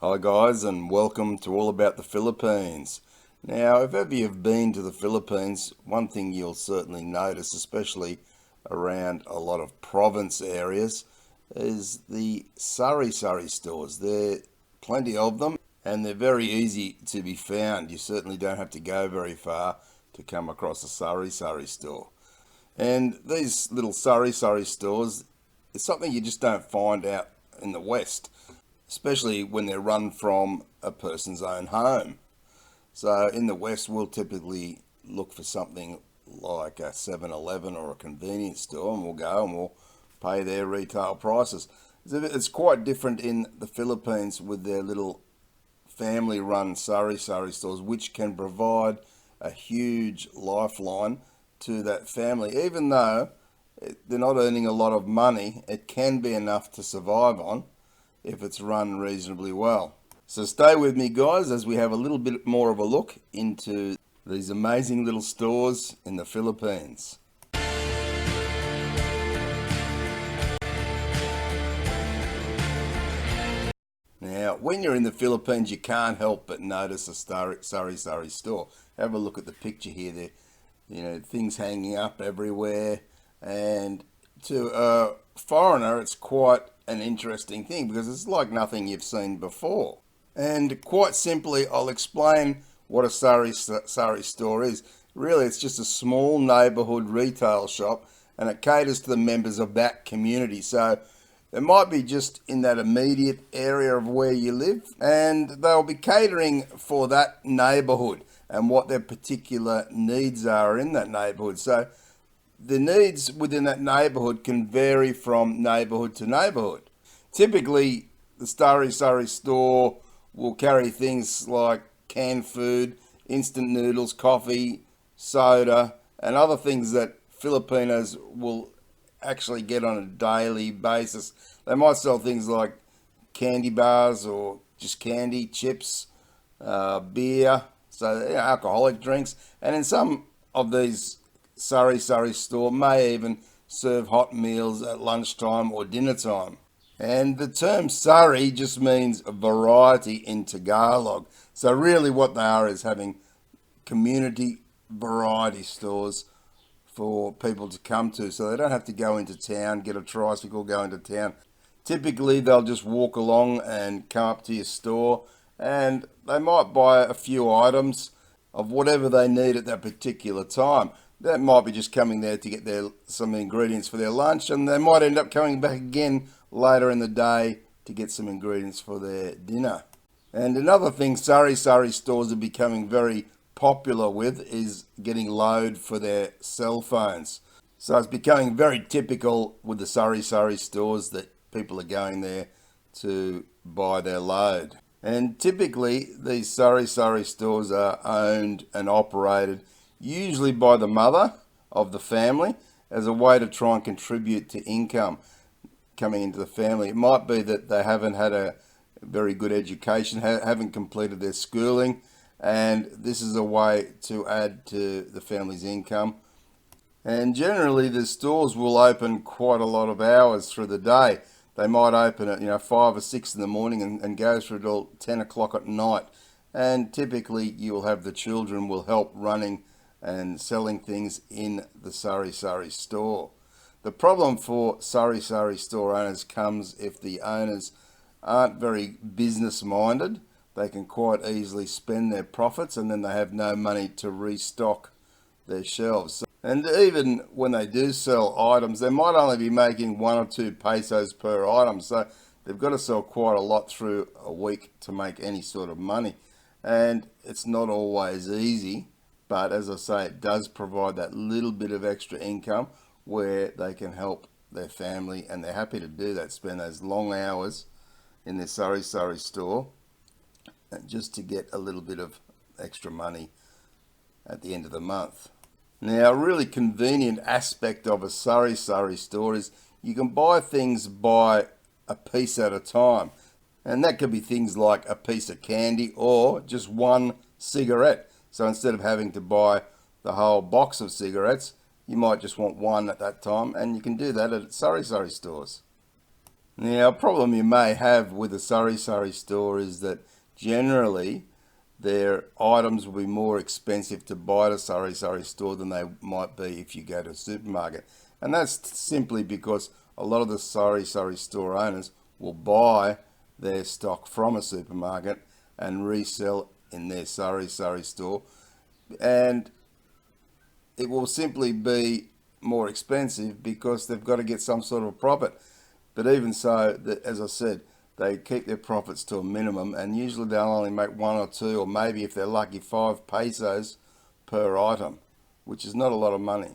Hi guys, and welcome to All About the Philippines. Now, if ever you've been to the Philippines, one thing you'll certainly notice, especially around a lot of province areas, is the Sari Sari stores. There are plenty of them and they're very easy to be found. You certainly don't have to go very far to come across a Sari Sari store. And these little Sari Sari stores, it's something you just don't find out in the West, especially when they're run from a person's own home. So in the West, we'll typically look for something like a 7-Eleven or a convenience store, and we'll go and we'll pay their retail prices. It's quite different in the Philippines with their little family-run Sari Sari stores, which can provide a huge lifeline to that family. Even though they're not earning a lot of money, it can be enough to survive on if it's run reasonably well. So stay with me guys as we have a little bit more of a look into these amazing little stores in the Philippines. Now, when you're in the Philippines, you can't help but notice a Sari Sari store. Have a look at the picture here. There, things hanging up everywhere, and to a foreigner, it's quite an interesting thing because it's like nothing you've seen before. And quite simply, I'll explain what a Sari Sari store is. Really, it's just a small neighbourhood retail shop, and it caters to the members of that community. So it might be just in that immediate area of where you live, and they'll be catering for that neighbourhood and what their particular needs are in that neighbourhood. So the needs within that neighbourhood can vary from neighbourhood to neighbourhood. Typically, the Sari Sari store will carry things like canned food, instant noodles, coffee, soda, and other things that Filipinos will actually get on a daily basis. They might sell things like candy bars or just candy, chips, beer, so alcoholic drinks, and in some of these Sari Sari store may even serve hot meals at lunchtime or dinner time. And the term Sari just means variety in Tagalog. So really what they are is having community variety stores for people to come to, so they don't have to go into town, get a tricycle, go into town. Typically they'll just walk along and come up to your store, and they might buy a few items of whatever they need at that particular time. That might be just coming there to get some ingredients for their lunch, and they might end up coming back again later in the day to get some ingredients for their dinner. And another thing Sari Sari stores are becoming very popular with is getting load for their cell phones. So it's becoming very typical with the Sari Sari stores that people are going there to buy their load. And typically these Sari Sari stores are owned and operated usually by the mother of the family as a way to try and contribute to income coming into the family. It might be that they haven't had a very good education, haven't completed their schooling, and this is a way to add to the family's income. And generally the stores will open quite a lot of hours through the day. They might open at 5 or 6 in the morning and go through till 10 o'clock at night. And typically you'll have the children will help running and selling things in the Sari Sari store. The problem for Sari Sari store owners comes if the owners aren't very business minded. They can quite easily spend their profits and then they have no money to restock their shelves. And even when they do sell items, they might only be making 1 or 2 pesos per item. So they've got to sell quite a lot through a week to make any sort of money. And it's not always easy, but as I say, it does provide that little bit of extra income where they can help their family, and they're happy to do that, spend those long hours in their Sari Sari store just to get a little bit of extra money at the end of the month. Now, a really convenient aspect of a Sari Sari store is you can buy things by a piece at a time. And that could be things like a piece of candy or just one cigarette. So instead of having to buy the whole box of cigarettes, you might just want one at that time, and you can do that at Sari Sari stores. Now, a problem you may have with a Sari Sari store is that generally their items will be more expensive to buy at a Sari Sari store than they might be if you go to a supermarket. And that's simply because a lot of the Sari Sari store owners will buy their stock from a supermarket and resell in their Sari Sari store. And it will simply be more expensive because they've got to get some sort of a profit. But even so, as I said, they keep their profits to a minimum, and usually they'll only make 1 or 2, or maybe if they're lucky, 5 pesos per item, which is not a lot of money.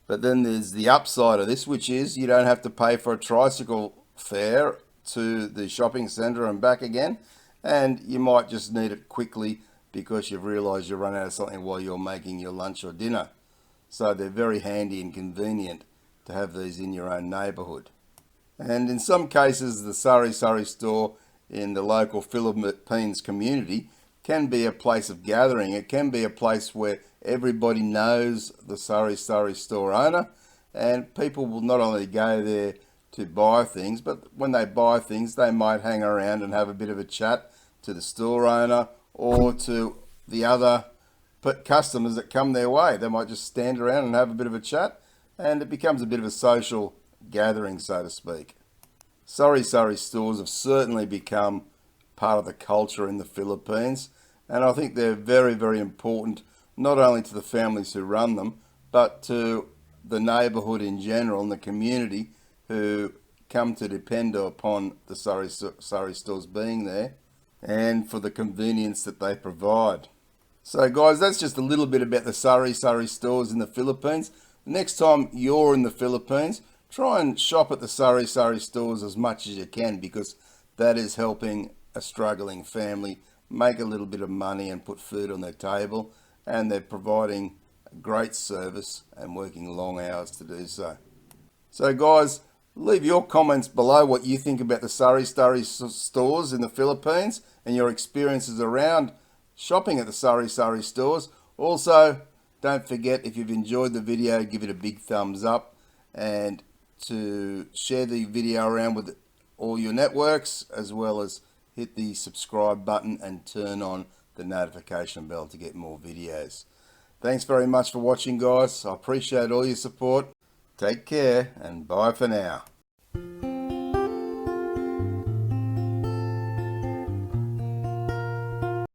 But then there's the upside of this, which is you don't have to pay for a tricycle fare to the shopping centre and back again, and you might just need it quickly because you've realised you've run out of something while you're making your lunch or dinner. So they're very handy and convenient to have these in your own neighbourhood. And in some cases, the Sari Sari store in the local Philippines community can be a place of gathering. It can be a place where everybody knows the Sari Sari store owner, and people will not only go there to buy things, but when they buy things, they might hang around and have a bit of a chat to the store owner or to the other customers that come their way. They might just stand around and have a bit of a chat, and it becomes a bit of a social gathering, so to speak. Sari Sari stores have certainly become part of the culture in the Philippines, and I think they're very, very important, not only to the families who run them, but to the neighbourhood in general and the community who come to depend upon the Sari Sari stores being there and for the convenience that they provide. So guys, that's just a little bit about the Sari Sari stores in the Philippines. Next time you're in the Philippines, try and shop at the Sari Sari stores as much as you can, because that is helping a struggling family make a little bit of money and put food on their table, and they're providing great service and working long hours to do so. So guys, leave your comments below what you think about the Sari Sari stores in the Philippines and your experiences around shopping at the Sari Sari stores. Also, don't forget, if you've enjoyed the video, give it a big thumbs up, and to share the video around with all your networks, as well as hit the subscribe button and turn on the notification bell to get more videos. Thanks very much for watching, guys. I appreciate all your support. Take care and bye for now.